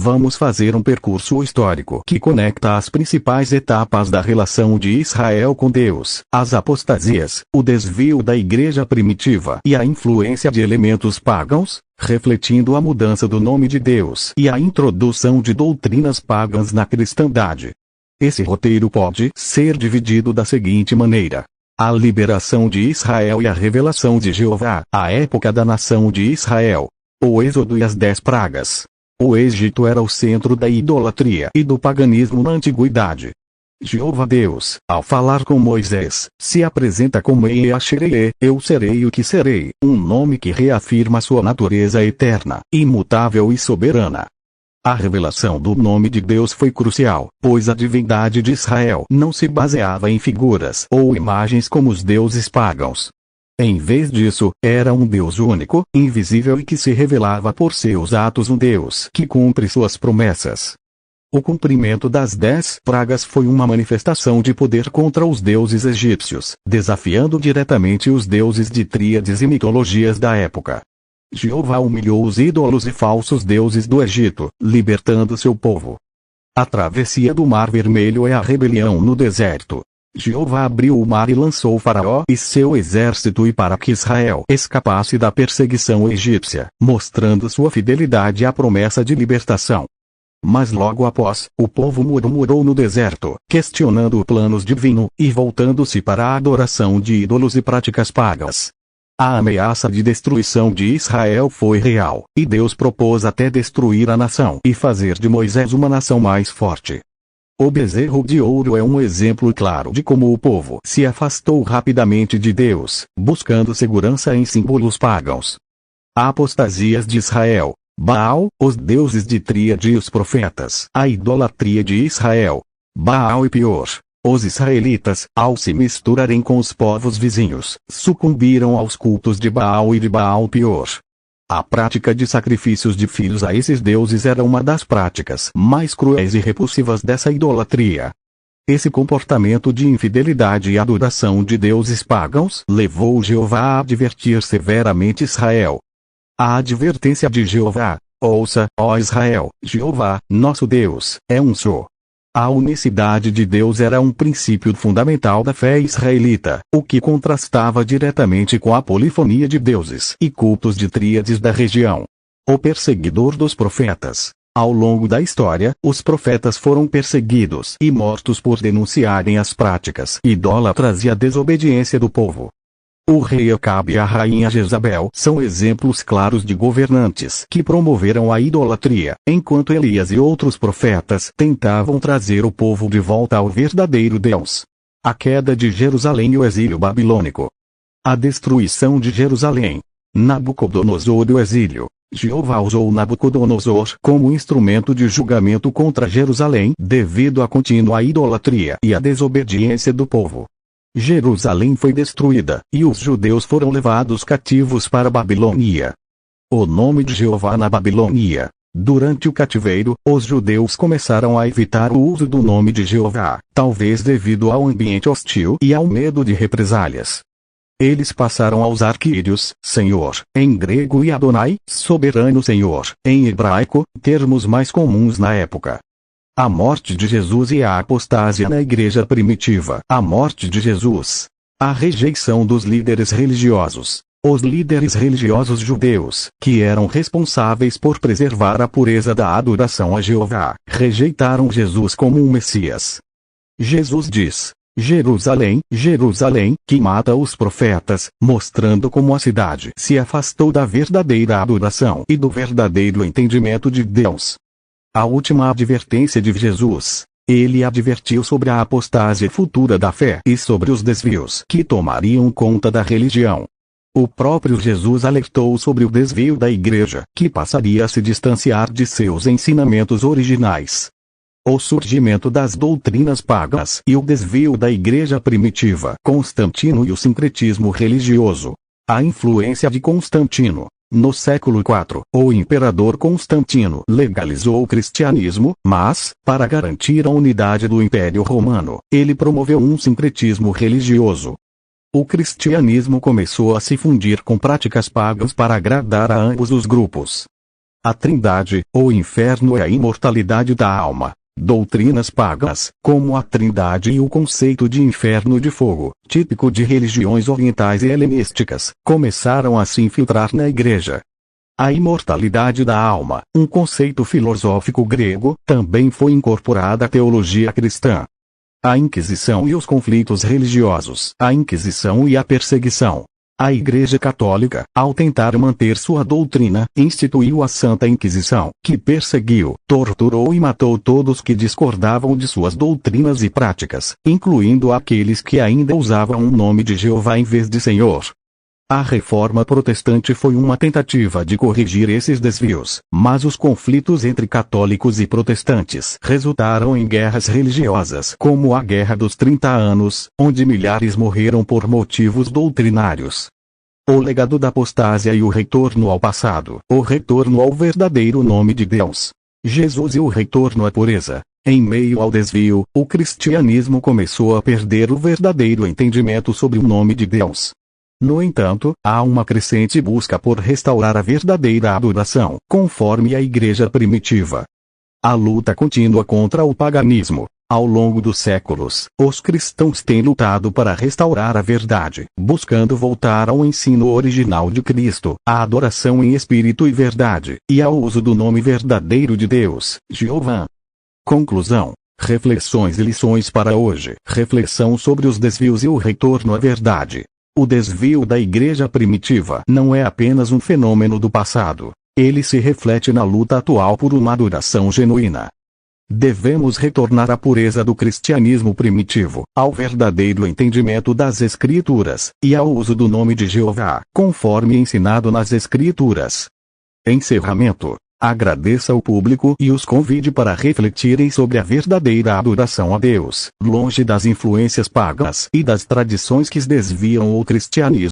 vamos fazer um percurso histórico que conecta as principais etapas da relação de Israel com Deus, as apostasias, o desvio da igreja primitiva e a influência de elementos pagãos, refletindo a mudança do nome de Deus e a introdução de doutrinas pagãs na cristandade. Esse roteiro pode ser dividido da seguinte maneira: a liberação de Israel e a revelação de Jeová, a época da nação de Israel, o Êxodo e as 10 pragas. O Egito era o centro da idolatria e do paganismo na antiguidade. Jeová Deus, ao falar com Moisés, se apresenta como Yahshua, eu serei o que serei, um nome que reafirma sua natureza eterna, imutável e soberana. A revelação do nome de Deus foi crucial, pois a divindade de Israel não se baseava em figuras ou imagens como os deuses pagãos. Em vez disso, era um Deus único, invisível e que se revelava por seus atos, um Deus que cumpre suas promessas. O cumprimento das 10 pragas foi uma manifestação de poder contra os deuses egípcios, desafiando diretamente os deuses de tríades e mitologias da época. Jeová humilhou os ídolos e falsos deuses do Egito, libertando seu povo. A travessia do Mar Vermelho é a rebelião no deserto. Jeová abriu o mar e lançou Faraó e seu exército para que Israel escapasse da perseguição egípcia, mostrando sua fidelidade à promessa de libertação. Mas logo após, o povo murmurou no deserto, questionando os planos divinos, e voltando-se para a adoração de ídolos e práticas pagas. A ameaça de destruição de Israel foi real, e Deus propôs até destruir a nação e fazer de Moisés uma nação mais forte. O bezerro de ouro é um exemplo claro de como o povo se afastou rapidamente de Deus, buscando segurança em símbolos pagãos. A apostasias de Israel, Baal, os deuses de tríade e os profetas, a idolatria de Israel, Baal e Pior. Os israelitas, ao se misturarem com os povos vizinhos, sucumbiram aos cultos de Baal e de Baal Pior. A prática de sacrifícios de filhos a esses deuses era uma das práticas mais cruéis e repulsivas dessa idolatria. Esse comportamento de infidelidade e adoração de deuses pagãos levou Jeová a advertir severamente Israel. A advertência de Jeová: ouça, ó Israel, Jeová, nosso Deus, é um só. A unicidade de Deus era um princípio fundamental da fé israelita, o que contrastava diretamente com a polifonia de deuses e cultos de tríades da região. O perseguidor dos profetas. Ao longo da história, os profetas foram perseguidos e mortos por denunciarem as práticas idólatras e a desobediência do povo. O rei Acabe e a rainha Jezabel são exemplos claros de governantes que promoveram a idolatria, enquanto Elias e outros profetas tentavam trazer o povo de volta ao verdadeiro Deus. A queda de Jerusalém e o exílio babilônico. A destruição de Jerusalém. Nabucodonosor e o exílio. Jeová usou Nabucodonosor como instrumento de julgamento contra Jerusalém devido à contínua idolatria e à desobediência do povo. Jerusalém foi destruída, e os judeus foram levados cativos para a Babilônia. O nome de Jeová na Babilônia. Durante o cativeiro, os judeus começaram a evitar o uso do nome de Jeová, talvez devido ao ambiente hostil e ao medo de represálias. Eles passaram a usar Kyrios, Senhor, em grego, e Adonai, soberano Senhor, em hebraico, termos mais comuns na época. A morte de Jesus e a apostásia na igreja primitiva. A morte de Jesus. A rejeição dos líderes religiosos. Os líderes religiosos judeus, que eram responsáveis por preservar a pureza da adoração a Jeová, rejeitaram Jesus como um Messias. Jesus diz: Jerusalém, Jerusalém, que mata os profetas, mostrando como a cidade se afastou da verdadeira adoração e do verdadeiro entendimento de Deus. A última advertência de Jesus. Ele advertiu sobre a apostasia futura da fé e sobre os desvios que tomariam conta da religião. O próprio Jesus alertou sobre o desvio da igreja, que passaria a se distanciar de seus ensinamentos originais. O surgimento das doutrinas pagas e o desvio da igreja primitiva. Constantino e o sincretismo religioso. A influência de Constantino. No século IV, o imperador Constantino legalizou o cristianismo, mas, para garantir a unidade do Império Romano, ele promoveu um sincretismo religioso. O cristianismo começou a se fundir com práticas pagas para agradar a ambos os grupos. A Trindade, o inferno e a imortalidade da alma. Doutrinas pagas, como a Trindade e o conceito de inferno de fogo, típico de religiões orientais e helenísticas, começaram a se infiltrar na Igreja. A imortalidade da alma, um conceito filosófico grego, também foi incorporada à teologia cristã. A Inquisição e os conflitos religiosos. A Inquisição e a perseguição. A Igreja Católica, ao tentar manter sua doutrina, instituiu a Santa Inquisição, que perseguiu, torturou e matou todos que discordavam de suas doutrinas e práticas, incluindo aqueles que ainda usavam o nome de Jeová em vez de Senhor. A Reforma Protestante foi uma tentativa de corrigir esses desvios, mas os conflitos entre católicos e protestantes resultaram em guerras religiosas, como a Guerra dos 30 Anos, onde milhares morreram por motivos doutrinários. O legado da apostásia e o retorno ao passado, o retorno ao verdadeiro nome de Deus. Jesus e o retorno à pureza. Em meio ao desvio, o cristianismo começou a perder o verdadeiro entendimento sobre o nome de Deus. No entanto, há uma crescente busca por restaurar a verdadeira adoração, conforme a Igreja primitiva. A luta contínua contra o paganismo. Ao longo dos séculos, os cristãos têm lutado para restaurar a verdade, buscando voltar ao ensino original de Cristo, à adoração em espírito e verdade, e ao uso do nome verdadeiro de Deus, Jeová. Conclusão. Reflexões e lições para hoje. Reflexão sobre os desvios e o retorno à verdade. O desvio da Igreja primitiva não é apenas um fenômeno do passado. Ele se reflete na luta atual por uma adoração genuína. Devemos retornar à pureza do cristianismo primitivo, ao verdadeiro entendimento das Escrituras, e ao uso do nome de Jeová, conforme ensinado nas Escrituras. Encerramento. Agradeça ao público e os convide para refletirem sobre a verdadeira adoração a Deus, longe das influências pagas e das tradições que desviam o cristianismo.